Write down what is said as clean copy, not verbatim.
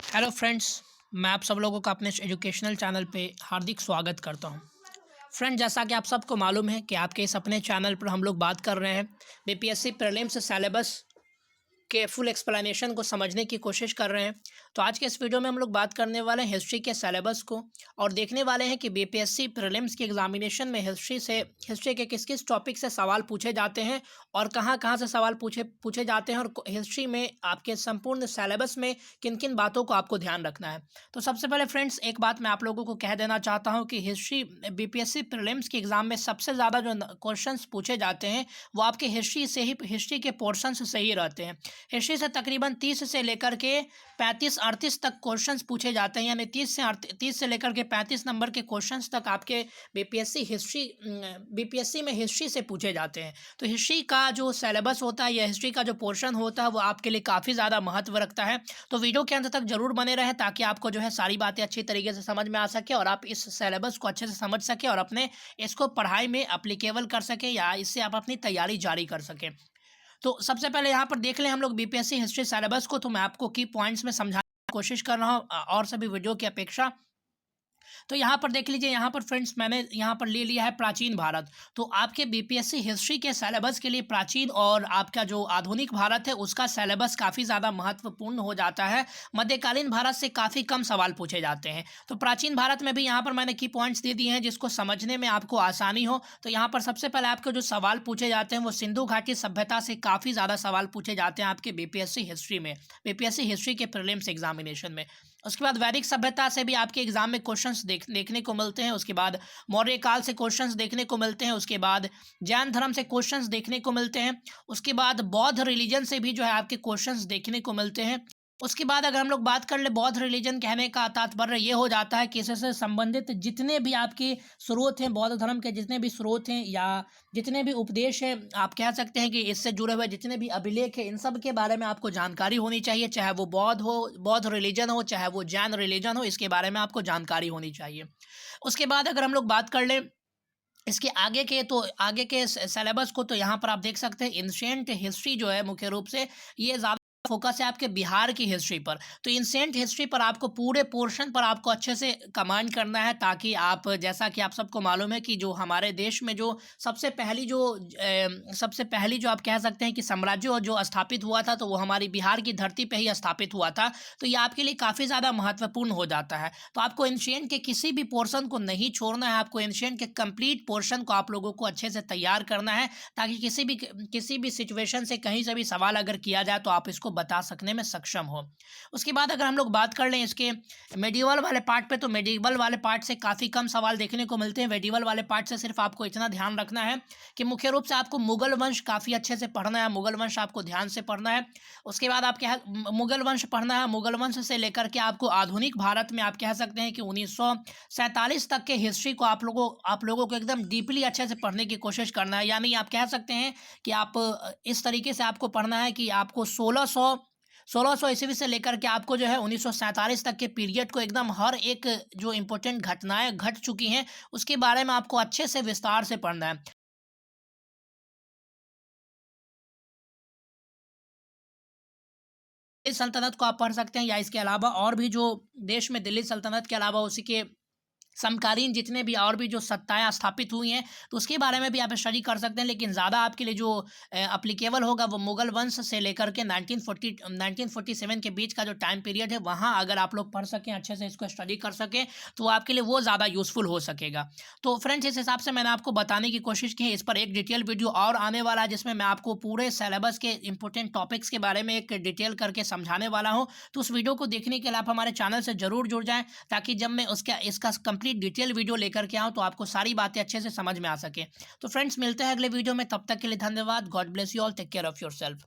Hello friends, मैं आप सब लोगों का अपने इस एजुकेशनल चैनल पे हार्दिक स्वागत करता हूं। फ्रेंड, जैसा कि आप सबको मालूम है कि आपके इस अपने चैनल पर हम लोग बात कर रहे हैं बीपीएससी प्रीलिम्स सिलेबस के फुल एक्सप्लेनेशन को समझने की कोशिश कर रहे हैं। तो आज के इस वीडियो में हम लोग बात करने वाले हैं हिस्ट्री के सिलेबस को और देखने वाले हैं कि बीपीएससी प्रीलिम्स के एग्जामिनेशन में हिस्ट्री के किस किस टॉपिक से सवाल पूछे जाते हैं और कहाँ कहाँ से सवाल पूछे पूछे जाते हैं और हिस्ट्री में आपके संपूर्ण सिलेबस में किन किन बातों को आपको ध्यान रखना है। तो सबसे पहले फ्रेंड्स, एक बात मैं आप लोगों को कह देना चाहता हूँ कि हिस्ट्री बीपीएससी प्रीलिम्स के एग्जाम में सबसे ज़्यादा जो क्वेश्चंस पूछे जाते हैं वो आपके हिस्ट्री के पोर्शंस से ही रहते हैं। हिस्ट्री से तकरीबन 30 से लेकर के 35-38 तक क्वेश्चंस पूछे जाते हैं, यानी 30 से लेकर के 35 नंबर के क्वेश्चंस तक आपके बीपीएससी में हिस्ट्री से पूछे जाते हैं। तो हिस्ट्री का जो सिलेबस होता है या हिस्ट्री का जो पोर्शन होता है वो आपके लिए काफ़ी ज़्यादा महत्व रखता है। तो वीडियो के अंत तक जरूर बने रहें ताकि आपको जो है सारी बातें अच्छी तरीके से समझ में आ सके और आप इस सिलेबस को अच्छे से समझ सके और अपने इसको पढ़ाई में अप्लीकेबल कर सके या इससे आप अपनी तैयारी जारी कर सकें। तो सबसे पहले यहाँ पर देख लें हम लोग बीपीएससी हिस्ट्री सिलेबस को। तो मैं आपको की पॉइंट्स में समझाने की कोशिश कर रहा हूँ और सभी वीडियो की अपेक्षा। तो यहाँ पर देख लीजिए, यहाँ पर फ्रेंड्स मैंने यहाँ पर ले लिया है प्राचीन भारत। तो आपके बीपीएससी हिस्ट्री के सिलेबस के लिए प्राचीन और आपका जो आधुनिक भारत है उसका सिलेबस काफ़ी ज़्यादा महत्वपूर्ण हो जाता है। मध्यकालीन भारत से काफ़ी कम सवाल पूछे जाते हैं। तो प्राचीन भारत में भी यहाँ पर मैंने की पॉइंट्स दे दिए हैं जिसको समझने में आपको आसानी हो। तो यहाँ पर सबसे पहले आपके जो सवाल पूछे जाते हैं वो सिंधु घाटी सभ्यता से काफ़ी ज़्यादा सवाल पूछे जाते हैं आपके बीपीएससी हिस्ट्री में, बीपीएससी हिस्ट्री के प्रीलिम्स एग्जामिनेशन में। उसके बाद वैदिक सभ्यता से भी आपके एग्जाम में क्वेश्चंस देखने को मिलते हैं। उसके बाद मौर्य काल से क्वेश्चंस देखने को मिलते हैं। उसके बाद जैन धर्म से क्वेश्चंस देखने को मिलते हैं। उसके बाद बौद्ध रिलीजन से भी जो है आपके क्वेश्चंस देखने को मिलते हैं। उसके बाद अगर हम लोग बात कर ले बौद्ध रिलीजन, कहने का तात्पर्य ये हो जाता है कि इससे संबंधित जितने भी आपके स्रोत हैं, बौद्ध धर्म के जितने भी स्रोत हैं या जितने भी उपदेश हैं, आप कह सकते हैं कि इससे जुड़े हुए जितने भी अभिलेख हैं, इन सब के बारे में आपको जानकारी होनी चाहिए। चाहे वो बौद्ध रिलीजन हो, चाहे वो जैन रिलीजन हो, इसके बारे में आपको जानकारी होनी चाहिए। उसके बाद अगर हम लोग बात कर लें इसके आगे के सिलेबस को, तो यहाँ पर आप देख सकते हैं एंशिएंट हिस्ट्री जो है मुख्य रूप से ये ज़्यादा फोकस है आपके बिहार की हिस्ट्री पर। तो एंशिएंट हिस्ट्री पर आपको पूरे पोर्शन पर आपको अच्छे से कमांड करना है ताकि आप, जैसा कि आप सबको मालूम है कि जो हमारे देश में जो सबसे पहली जो आप कह सकते हैं कि साम्राज्य जो स्थापित हुआ था तो वो हमारी बिहार की धरती पर ही स्थापित हुआ था। तो ये आपके लिए काफ़ी ज़्यादा महत्वपूर्ण हो जाता है। तो आपको एंशिएंट के किसी भी पोर्शन को नहीं छोड़ना है, आपको एंशिएंट के कंप्लीट पोर्शन को आप लोगों को अच्छे से तैयार करना है ताकि किसी भी सिचुएशन से कहीं से भी सवाल अगर किया जाए तो आप इसको बता सकने में सक्षम हो। उसके बाद अगर हम लोग बात कर लें इसके मेडिवल वाले पार्ट पे, तो मेडिवल वाले पार्ट से काफ़ी कम सवाल देखने को मिलते हैं। मेडिवल वाले पार्ट से सिर्फ आपको इतना ध्यान रखना है कि मुख्य रूप से आपको मुगल वंश काफ़ी अच्छे से पढ़ना है, मुगल वंश आपको ध्यान से पढ़ना है। उसके बाद आप क्या मुगल वंश पढ़ना है, मुगल वंश से लेकर के आपको आधुनिक भारत में आप कह सकते हैं कि 1947 तक के हिस्ट्री को आप लोगों को एकदम डीपली अच्छे से पढ़ने की कोशिश करना है। यानी आप कह सकते हैं कि आप इस तरीके से आपको पढ़ना है कि आपको 1600 ईस्वी से लेकर के आपको जो है 1947 तक के पीरियड को एकदम हर एक जो इम्पोर्टेंट घटनाएं घट चुकी हैं उसके बारे में आपको अच्छे से विस्तार से पढ़ना है। इस सल्तनत को आप पढ़ सकते हैं या इसके अलावा और भी जो देश में दिल्ली सल्तनत के अलावा उसी के समकालीन जितने भी और भी जो सत्ताएं स्थापित हुई हैं तो उसके बारे में भी आप स्टडी कर सकते हैं। लेकिन ज़्यादा आपके लिए जो अप्लीकेबल होगा वो मुगल वंश से लेकर के 1947 के बीच का जो टाइम पीरियड है वहाँ अगर आप लोग पढ़ सकें, अच्छे से इसको स्टडी कर सकें तो आपके लिए वो ज़्यादा यूज़फुल हो सकेगा। तो फ्रेंड्स, इस हिसाब से मैंने आपको बताने की कोशिश की है। इस पर एक डिटेल वीडियो और आने वाला है जिसमें मैं आपको पूरे सिलेबस के इंपॉर्टेंट टॉपिक्स के बारे में एक डिटेल करके समझाने वाला हूँ। तो उस वीडियो को देखने के लिए आप हमारे चैनल से ज़रूर जुड़ जाएँ ताकि जब मैं इसका कंप्लीट डिटेल वीडियो लेकर के आऊं तो आपको सारी बातें अच्छे से समझ में आ सके। तो फ्रेंड्स, मिलते हैं अगले वीडियो में, तब तक के लिए धन्यवाद। God bless you all, take care of yourself.